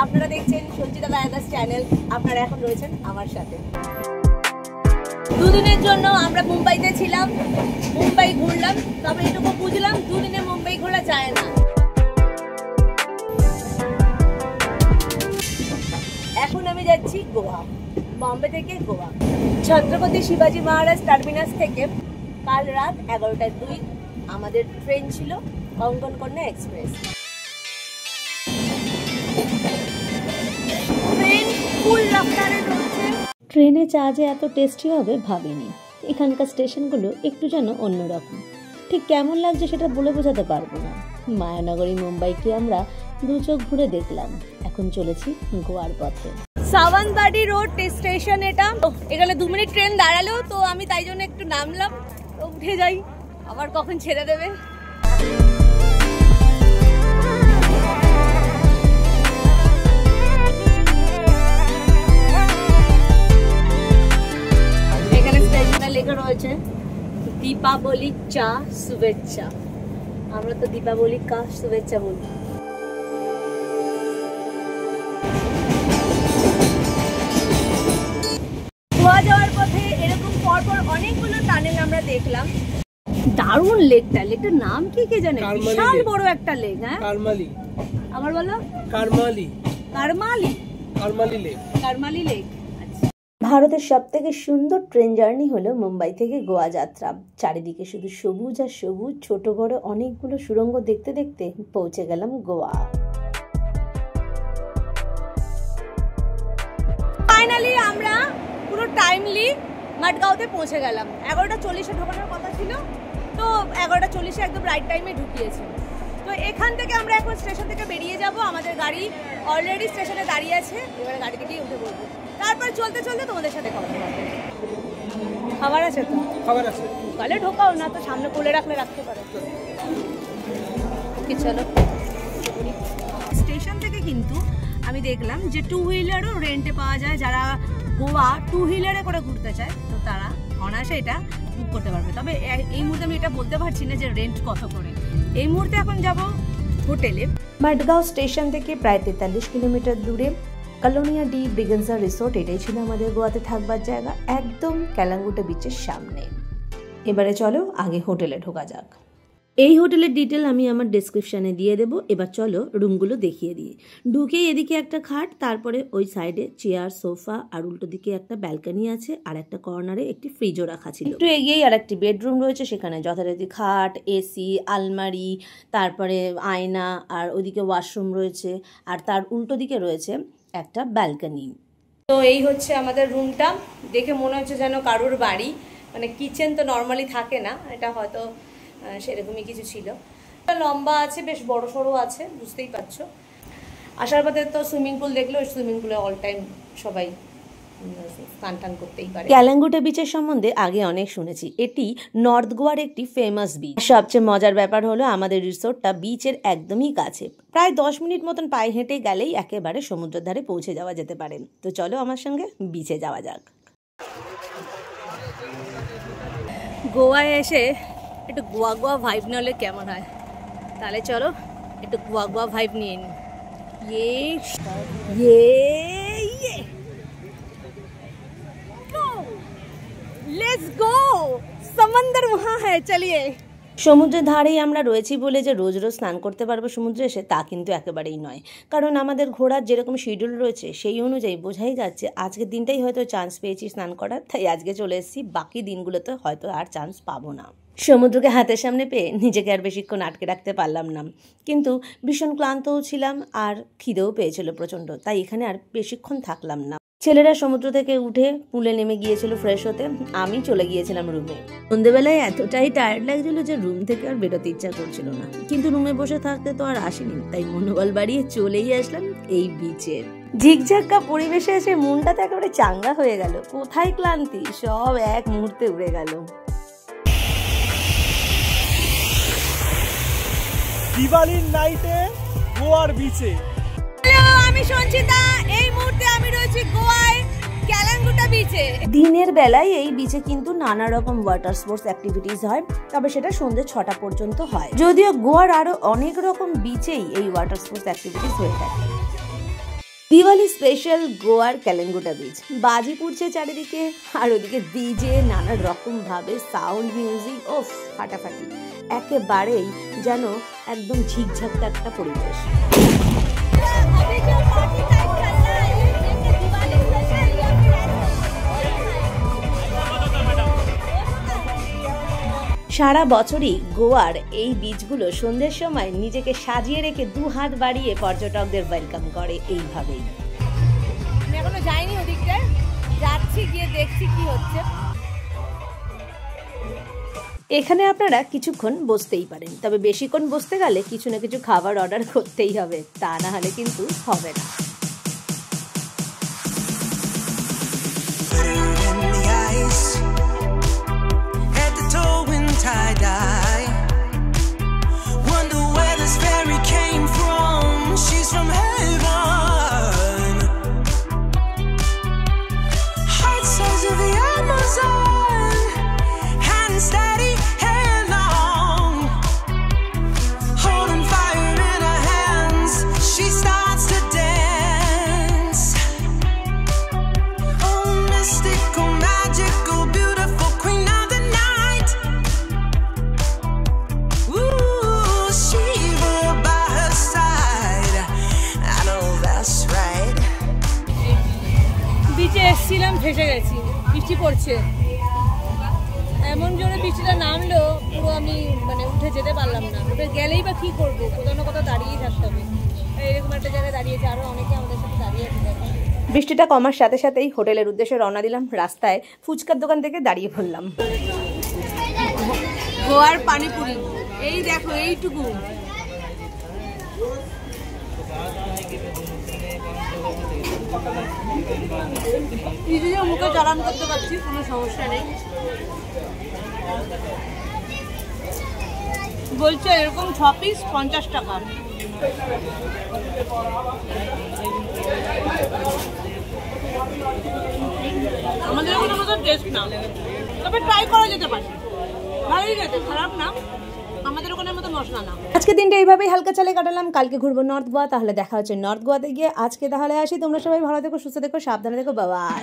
আপনারা দেখছেন সঞ্চিতা দাস চ্যানেল। আপনারা এখন রয়েছেন আমার সাথে। দুদিনের জন্য আমরা মুম্বাইতে ছিলাম, মুম্বাই ঘুরলাম, তবে এটুকু বুঝলাম দুদিনে মুম্বাই ঘোরা যায় না। এখন আমি যাচ্ছি গোয়া, বম্বে থেকে গোয়া। ছত্রপতি শিবাজি মহারাজ টার্মিনাস থেকে কাল রাত 11:02 আমাদের ট্রেন ছিল কোঙ্কন কন্যা এক্সপ্রেস। ট্রেন ফুল রাফতারে চলছে। ট্রেনে চা যে এত টেস্টি হবে ভাবিনি। এখানকার স্টেশনগুলো একটু যেন অন্যরকম, ঠিক কেমন লাগছে সেটা বলে বোঝাতে পারবো না। মায়ানগরী মুম্বাইকে আমরা দু চোখ ঘুরে দেখলাম, এখন চলেছি গোয়ার পথে। সাওয়ান্তবাড়ি রোড স্টেশন এটা। এখানে 2 মিনিট ট্রেন দাঁড়ালো, তো আমি তাই জন্য একটু নামলাম, তো উঠে যাই, আবার কখন ছেড়ে দেবে। এখানে স্টেশনে লেখা রয়েছে দীপাবলি চা শুভেচ্ছা। আমরা তো দীপাবলি কা শুভেচ্ছা বলি। গোয়া যাওয়ার পথে এরকম পরপর অনেকগুলো টানেল আমরা দেখলাম। দারুণ লেকটা, লেকটার নাম কি কে জানে? বিশাল বড় একটা লেক। হ্যাঁ, কারমালি। আবার বলো। কারমালি। কারমালি। কারমালি লেক। কারমালি লেক। ভারতের সবথেকে সুন্দর ট্রেন জার্নি হলো মুম্বাই থেকে গোয়া যাত্রা। চারিদিকে শুধু সবুজ আর সবুজ, ছোট বড় অনেকগুলো সুড়ঙ্গ দেখতে দেখতে পৌঁছে গেলাম গোয়া। ফাইনালি আমরা পুরো টাইমলি মাডগাঁওতে পৌঁছে গেলাম। 11:40-এ ঢোকানোর কথা ছিল, তো 11:40-এ একদম রাইট টাইমে ঢুকিয়েছে। তো এখান থেকে আমরা এখন স্টেশন থেকে বেরিয়ে যাব। আমাদের গাড়ি অলরেডি স্টেশনে দাঁড়িয়ে আছে, এবারে গাড়ি থেকেই উঠে পড়বো। তারপর চলতে চলতে তোমাদের সাথে কথা বলবো। খাবার আছে তো? খাবার আছে। কালে ঢোকাও না তো, সামনে কোলে রাখলে রাখতে পারো। ওকে চলো। স্টেশন থেকে কিন্তু আমি দেখলাম যে 2 হুইলারও রেন্টে পাওয়া যায়। যারা গোয়া 2 হুইলারে করে ঘুরতে চায় তো তারা অনায়াসে এটা বুক করতে পারবে। তবে এই মুহূর্তে আমি এটা বলতে পারছি না যে রেন্ট কত করে। এই মুহূর্তে এখন যাব হোটেলে। মাডগাঁও স্টেশন থেকে প্রায় 43 কিলোমিটার দূরে কলোনিয়া ডি ব্রিগেন্সা রিসোর্ট, এটাই ছিল আমাদের গোয়াতে থাকবার জায়গা, একদম ক্যালাঙ্গুটা বিচের সামনে। এবারে চলো আগে হোটেলে ঢোকা যাক। এই হোটেলের ডিটেল আমি আমার ডেসক্রিপশানে দিয়ে দেবো। এবার চলো রুমগুলো দেখিয়ে দিই। ঢুকেই এদিকে একটা খাট, তারপরে ওই সাইডে চেয়ার, সোফা, আর উল্টো দিকে একটা ব্যালকনি আছে, আর একটা কর্নারে একটি ফ্রিজও রাখা ছিল। একটু এগিয়েই আর একটি বেডরুম রয়েছে, সেখানে যথারীতি খাট, এসি, আলমারি, তারপরে আয়না, আর ওইদিকে ওয়াশরুম রয়েছে, আর তার উল্টো দিকে রয়েছে একটা ব্যালকনি। তো এই হচ্ছে আমাদের রুমটা। দেখে মনে হচ্ছে যেন কারোর বাড়ি, মানে কিচেন তো নর্মালি থাকে না, এটা হয়তো সেরকমই কিছু ছিল। লম্বা আছে, বেশ বড় সড়ো আছে, বুঝতেই পারছো। আসার পথে তো সুইমিং পুল দেখলে, ওই সুইমিং পুলে অল টাইম সবাই স্নান করতেই পারে। ক্যালাঙ্গুটা বিচের সম্বন্ধে আগে অনেক শুনেছি। এটি নর্থ গোয়ার একটি ফেমাস বিচ। সবচেয়ে মজার ব্যাপার হলো আমাদের রিসোর্টটা বিচের একদমই কাছে, প্রায় 10 মিনিট মতন পায়ে হেঁটে গেলেই একেবারে সমুদ্রের ধারে পৌঁছে যাওয়া যেতে পারে। তো চলো আমার সঙ্গে বিচে যাওয়া যাক। গোয়ায় এসে একটু গোয়া গোয়া ভাইব না হলে কেমন হয়? তাহলে চলো একটু গোয়া গোয়া ভাইব নিয়ে নিই। लेट्स गो, समंदर वहाँ है, चलिए। সমুদ্রের ধারেই আমরা রয়েছি বলে যে রোজ রোজ স্নান করতে পারবো সমুদ্রে এসে, তা কিন্তু একেবারেই নয়। কারণ আমাদের ঘোরার যেরকম শিডিউল রয়েছে সেই অনুযায়ী বোঝাই যাচ্ছে আজকের দিনটাই হয়তো চান্স পেয়েছি স্নান করার, তাই আজকে চলে এসেছি। বাকি দিনগুলোতে হয়তো আর চান্স পাবো না। সমুদ্রকে হাতের সামনে পেয়ে নিজেকে আর বেশিক্ষণ আটকে রাখতে পারলাম না, কিন্তু ভীষণ ক্লান্তও ছিলাম আর খিদেও পেয়েছিল প্রচণ্ড, তাই এখানে আর বেশিক্ষণ থাকলাম না। ছেলেরা সমুদ্র থেকে উঠে পুলে নেমে গিয়েছিল ফ্রেশ হতে, আমি চলে গিয়েছিলাম রুমে। সন্ধ্যেবেলায় এতটাই টায়ার্ড লাগছিল যে রুম থেকে আর বেরোতে ইচ্ছা করছিল না, কিন্তু রুমে বসে থাকতে তো আর আসিনি, তাই মনোবল বাড়িয়ে চলেই আসলাম এই বিচে। ঝিকঝাক্কা পরিবেশে এসে মনটাতে একেবারে চাঙ্গা হয়ে গেল। কোথায় ক্লান্তি, সব এক মুহূর্তে উড়ে গেল। দিওয়ালির নাইটে গোয়ার বিচে। হ্যালো, আমি সঞ্চিতা। এই মুহূর্তে আমি রয়েছি গোয়ায় ক্যালাঙ্গুটা বিচে। দিনের বেলায় এই বিচে কিন্তু নানা রকম ওয়াটার স্পোর্টস অ্যাক্টিভিটিস হয়, তবে সেটা সন্ধ্যে 6টা পর্যন্ত হয়। যদিও গোয়ার আরো অনেক রকম বিচেই এই ওয়াটার স্পোর্টস অ্যাক্টিভিটিস হয়ে থাকে। দিওয়ালি স্পেশাল গোয়ার ক্যালেঙ্গুটা বিচ। বাজি পুড়ছে চারিদিকে, আর ওদিকে ডিজে, নানা রকম ভাবে সাউন্ড, মিউজিক, ও ফাটাফাটি, একেবারেই যেন একদম ঝিকঝাকটা একটা পরিবেশ। সারা বছরই গোয়ার এই বিচগুলো সন্ধ্যের সময় নিজেকে সাজিয়ে রেখে 2 হাত বাড়িয়ে পর্যটকদের ওয়েলকাম করে এইভাবেই। আমি এখনো যাইনি ওদিকটায়, যাচ্ছি, গিয়ে দেখছি কি হচ্ছে। এখানে আপনারা কিছুক্ষণ বসতেই পারেন, তবে বেশিক্ষণ বসতে গেলে কিছু না কিছু খাবার অর্ডার করতেই হবে, তা না হলে কিন্তু হবে না। tie-dye. Wonder where this fairy came from. She's from heaven. Heart size of the Amazon. Hand steady, hair long. Holding fire in her hands. She starts to dance. Oh, mystical, magical, beautiful queen of the night. বিচে এসেছিলাম, ফেসে গেছি, বৃষ্টি পড়ছে, এমন জোরে বৃষ্টিটা নামলো পুরো আমি উঠে যেতে পারলাম না। ওটা গেলেই বা কি করবো, কোথাও না কোথাও দাঁড়িয়েই থাকতে হবে। এরকম একটা জায়গায় দাঁড়িয়েছে, আরো অনেকে আমাদের সাথে দাঁড়িয়ে আছে। বৃষ্টিটা কমার সাথে সাথেই হোটেলের উদ্দেশ্যে রওনা দিলাম। রাস্তায় ফুচকার দোকান থেকে দাঁড়িয়ে পড়লাম। গোয়ার পানিপুরি, এই দেখো এইটুকু। নিজেও মুখে চালান করতে পারছি, কোনো সমস্যা নেই। বলছে এরকম 6 পিস 50 টাকা। আমাদের কোনো মতো টেস্ট না, তবে ট্রাই করা যেতে পারে, ভালোই খেতে, খারাপ না। আমাদের ওখানে মতো মশলা না। আজকে দিনটা এইভাবেই হালকা চালে কাটালাম। কালকে ঘুরবো নর্থ গোয়া, তাহলে দেখা হচ্ছে নর্থ গোয়াতে গিয়ে। আজকে তাহলে আসি, তোমরা সবাই ভালো থেকো, সুস্থ থেকো, সাবধানে থেকো, বাই বাই।